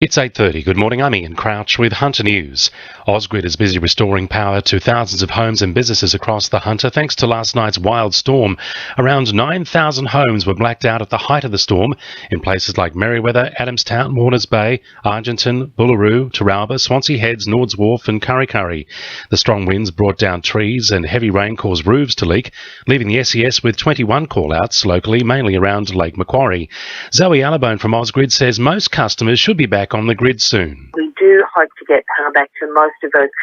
It's 8:30. Good morning, I'm Ian Crouch with Hunter News. Ausgrid is busy restoring power to thousands of homes and businesses across the Hunter thanks to last night's wild storm. Around 9,000 homes were blacked out at the height of the storm in places like Merriweather, Adamstown, Warners Bay, Argenton, Bullaroo, Taralba, Swansea Heads, Nords Wharf and Kurri Kurri. The strong winds brought down trees and heavy rain caused roofs to leak, leaving the SES with 21 call-outs locally, mainly around Lake Macquarie. Zoe Allabone from Ausgrid says most customers should be back on the grid soon. We do hope to get power back to most of those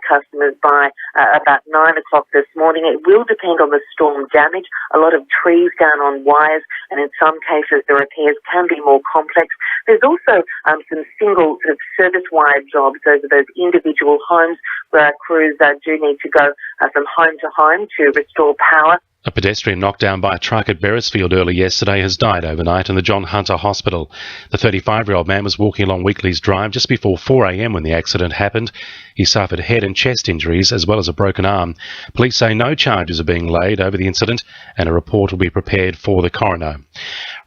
customers by about 9 o'clock this morning. It will depend on the storm damage. A lot of trees down on wires, and in some cases the repairs can be more complex. There's also some single sort of service wire jobs. Those are those individual homes where our crews do need to go from home to home to restore power. A pedestrian knocked down by a truck at Beresfield early yesterday has died overnight in the John Hunter Hospital. The 35-year-old man was walking along Weekleys Drive just before 4 a.m. when the accident happened. He suffered head and chest injuries as well as a broken arm. Police say no charges are being laid over the incident and a report will be prepared for the coroner.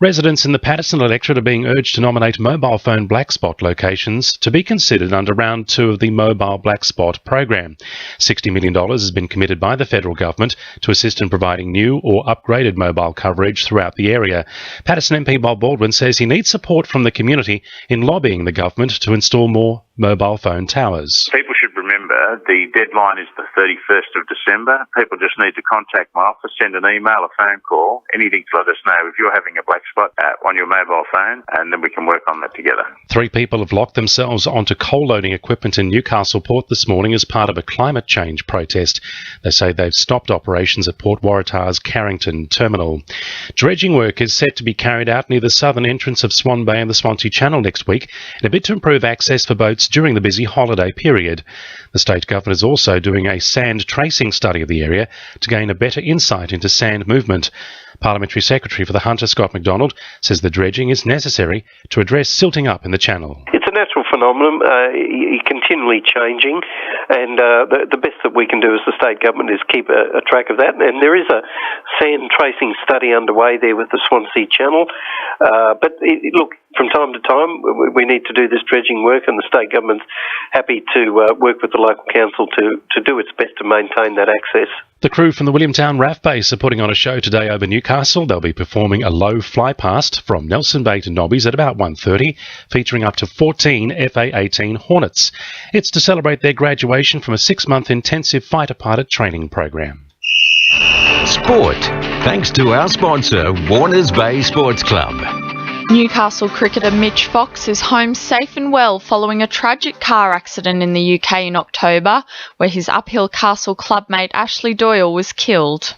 Residents in the Patterson electorate are being urged to nominate mobile phone black spot locations to be considered under round 2 of the Mobile Black Spot program. $60 million has been committed by the federal government to assist in providing new or upgraded mobile coverage throughout the area. Patterson MP Bob Baldwin says he needs support from the community in lobbying the government to install more mobile phone towers. People should remember the deadline is the 31st of December. People just need to contact my office, send an email, a phone call, anything to let us know if you're having a black spot on your mobile phone, and then we can work on that together. 3 people have locked themselves onto coal loading equipment in Newcastle Port this morning as part of a climate change protest. They say they've stopped operations at Port Waratah's Carrington terminal. Dredging work is set to be carried out near the southern entrance of Swan Bay and the Swansea Channel next week in a bid to improve access for boats during the busy holiday period. The state government is also doing a sand tracing study of the area to gain a better insight into sand movement. Parliamentary Secretary for the Hunter, Scott MacDonald, says the dredging is necessary to address silting up in the channel. It's a natural phenomenon, continually changing, and the best that we can do as the state government is keep a track of that. And there is a sand tracing study underway there with the Swansea Channel. Look, from time to time, we need to do this dredging work, and the state government's happy to work with the local council to do its best to maintain that access. The crew from the Williamtown RAF base are putting on a show today over Newcastle. They'll be performing a low fly past from Nelson Bay to Nobbies at about 1:30, featuring up to 14 FA-18 Hornets. It's to celebrate their graduation from a 6-month intensive fighter pilot training program. Sport, thanks to our sponsor, Warners Bay Sports Club. Newcastle cricketer Mitch Fox is home safe and well following a tragic car accident in the UK in October, where his Uphill Castle clubmate Ashley Doyle was killed.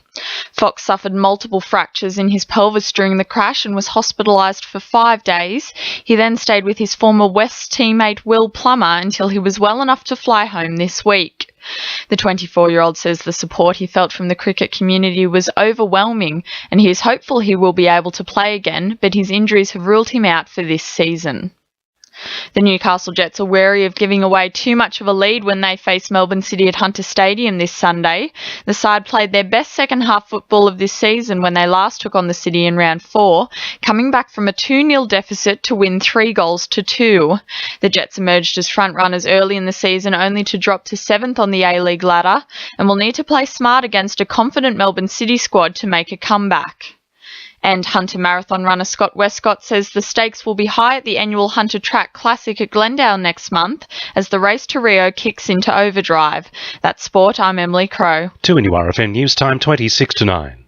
Fox suffered multiple fractures in his pelvis during the crash and was hospitalised for 5 days. He then stayed with his former West teammate Will Plummer until he was well enough to fly home this week. The 24-year-old says the support he felt from the cricket community was overwhelming and he is hopeful he will be able to play again, but his injuries have ruled him out for this season. The Newcastle Jets are wary of giving away too much of a lead when they face Melbourne City at Hunter Stadium this Sunday. The side played their best second-half football of this season when they last took on the City in round 4, coming back from a 2-0 deficit to win 3-2. The Jets emerged as front-runners early in the season only to drop to 7th on the A-League ladder and will need to play smart against a confident Melbourne City squad to make a comeback. And Hunter Marathon runner Scott Westcott says the stakes will be high at the annual Hunter Track Classic at Glendale next month as the race to Rio kicks into overdrive. That's sport. I'm Emily Crowe. 2 NURFM News Time 26 to 9.